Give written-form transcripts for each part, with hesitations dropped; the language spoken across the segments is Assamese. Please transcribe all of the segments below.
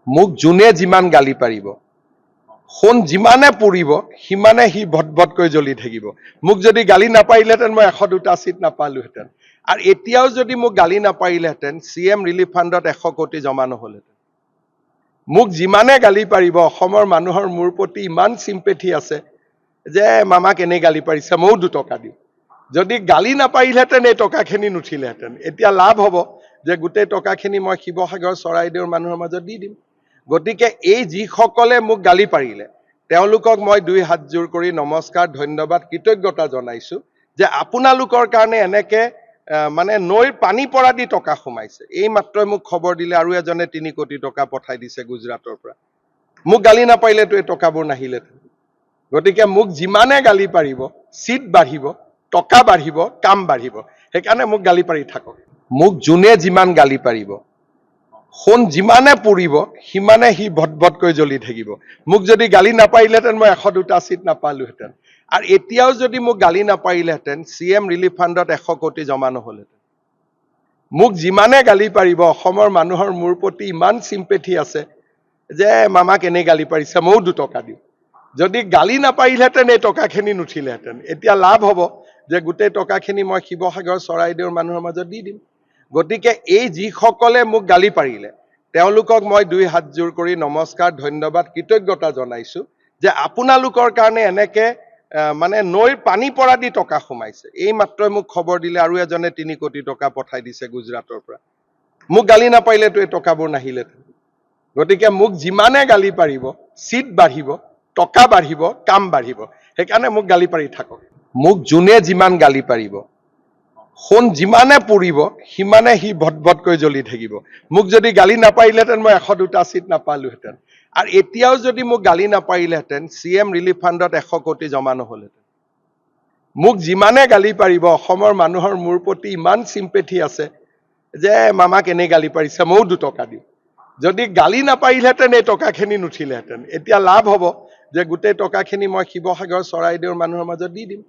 মোক যোনে যিমান গালি পাৰিব, সোণ যিমানে পুৰিব সিমানে সি ভটভটকৈ জ্বলি থাকিব। মোক যদি গালি নাপাৰিলেহেঁতেন মই 102টা চিট নাপালোহেঁতেন। আৰু এতিয়াও যদি মোক গালি নাপাৰিলেহেঁতেন CM ৰিলিফ ফাণ্ডত 100 কোটি জমা নহ'লহেঁতেন। মোক যিমানে গালি পাৰিব, অসমৰ মানুহৰ মোৰ প্ৰতি ইমান চিম্পেথি আছে যে মামাক এনেই গালি পাৰিছে, ময়ো 2 টকা দিম। যদি গালি নাপাৰিলেহেঁতেন এই টকাখিনি নুঠিলেহেঁতেন। এতিয়া লাভ হ'ব যে গোটেই টকাখিনি মই শিৱসাগৰ চৰাইদেউৰ মানুহৰ মাজত দি দিম। গতিকে এই যিসকলে মোক গালি পাৰিলে তেওঁলোকক মই 2 হাত জোৰ কৰি নমস্কাৰ, ধন্যবাদ, কৃতজ্ঞতা জনাইছো যে আপোনালোকৰ কাৰণে এনেকে মানে নৈৰ পানী পৰা দি টকা সোমাইছে। এই মাত্ৰই মোক খবৰ দিলে আৰু এজনে 3 কোটি টকা পঠাই দিছে গুজৰাটৰ পৰা। মোক গালি নাপাৰিলেতো এই টকাবোৰ নাহিলেহেঁতেন। গতিকে মোক যিমানে গালি পাৰিব, চিট বাঢ়িব, টকা বাঢ়িব, কাম বাঢ়িব। সেইকাৰণে মোক গালি পাৰি থাকক। মোক যোনে যিমান গালি পাৰিব, সোণ যিমানে পুৰিব সিমানে সি ভটভটকৈ জ্বলি থাকিব। মোক যদি গালি নাপাৰিলেহেঁতেন মই 102টা চিট নাপালোহেঁতেন। আৰু এতিয়াও যদি মোক গালি নাপাৰিলেহেঁতেন CM ৰিলিফ ফাণ্ডত 100 কোটি জমা নহ'লহেঁতেন। মোক যিমানে গালি পাৰিব, অসমৰ মানুহৰ মোৰ প্ৰতি ইমান চিম্পেথি আছে যে মামাক এনেই গালি পাৰিছে, ময়ো 2 টকা দিম। যদি গালি নাপাৰিলেহেঁতেন এই টকাখিনি নুঠিলেহেঁতেন। এতিয়া লাভ হ'ব যে গোটেই টকাখিনি মই শিৱসাগৰ চৰাইদেউৰ মানুহৰ মাজত দি দিম। গতিকে এই যিসকলে মোক গালি পাৰিলে তেওঁলোকক মই 2 হাত জোৰ কৰি নমস্কাৰ, ধন্যবাদ, কৃতজ্ঞতা জনাইছো যে আপোনালোকৰ কাৰণে এনেকে মানে নৈৰ পানী পৰা দি টকা সোমাইছে। এই মাত্ৰই মোক খবৰ দিলে আৰু এজনে 3 কোটি টকা পঠাই দিছে গুজৰাটৰ পৰা। মোক গালি নাপাৰিলেতো এই টকাবোৰ নাহিলেহেঁতেন। গতিকে মোক যিমানে গালি পাৰিব, চিট বাঢ়িব, টকা বাঢ়িব, কাম বাঢ়িব। সেইকাৰণে মোক গালি পাৰি থাকক। মোক যোনে যিমান গালি পাৰিব, সোণ যিমানে পুৰিব সিমানে সি ভটভটকৈ জ্বলি থাকিব। মোক যদি গালি নাপাৰিলেহেঁতেন মই 102টা চিট নাপালোহেঁতেন। আৰু এতিয়াও যদি মোক গালি নাপাৰিলেহেঁতেন CM ৰিলিফ ফাণ্ডত 100 কোটি জমা নহ'লহেঁতেন। মোক যিমানে গালি পাৰিব, অসমৰ মানুহৰ মোৰ প্ৰতি ইমান চিম্পেথি আছে যে মামাক এনেই গালি পাৰিছে, ময়ো 2 টকা দিম। যদি গালি নাপাৰিলেহেঁতেন এই টকাখিনি নুঠিলেহেঁতেন। এতিয়া লাভ হ'ব যে গোটেই টকাখিনি মই শিৱসাগৰ চৰাইদেউৰ মানুহৰ মাজত দি দিম।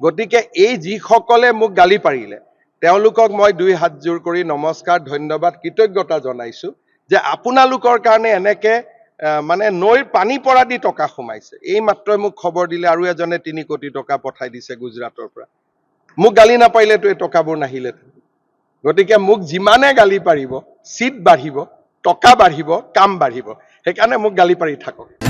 গতিকে এই যিসকলে মোক গালি পাৰিলে তেওঁলোকক মই 2 হাত জোৰ কৰি নমস্কাৰ, ধন্যবাদ, কৃতজ্ঞতা জনাইছো যে আপোনালোকৰ কাৰণে এনেকে মানে নৈৰ পানী পৰা দি টকা সোমাইছে। এই মাত্ৰই মোক খবৰ দিলে আৰু এজনে 3 কোটি টকা পঠাই দিছে গুজৰাটৰ পৰা। মোক গালি নাপাৰিলেতো এই টকাবোৰ নাহিলেহেঁতেন। গতিকে মোক যিমানে গালি পাৰিব, চিট বাঢ়িব, টকা বাঢ়িব, কাম বাঢ়িব। সেইকাৰণে মোক গালি পাৰি থাকক।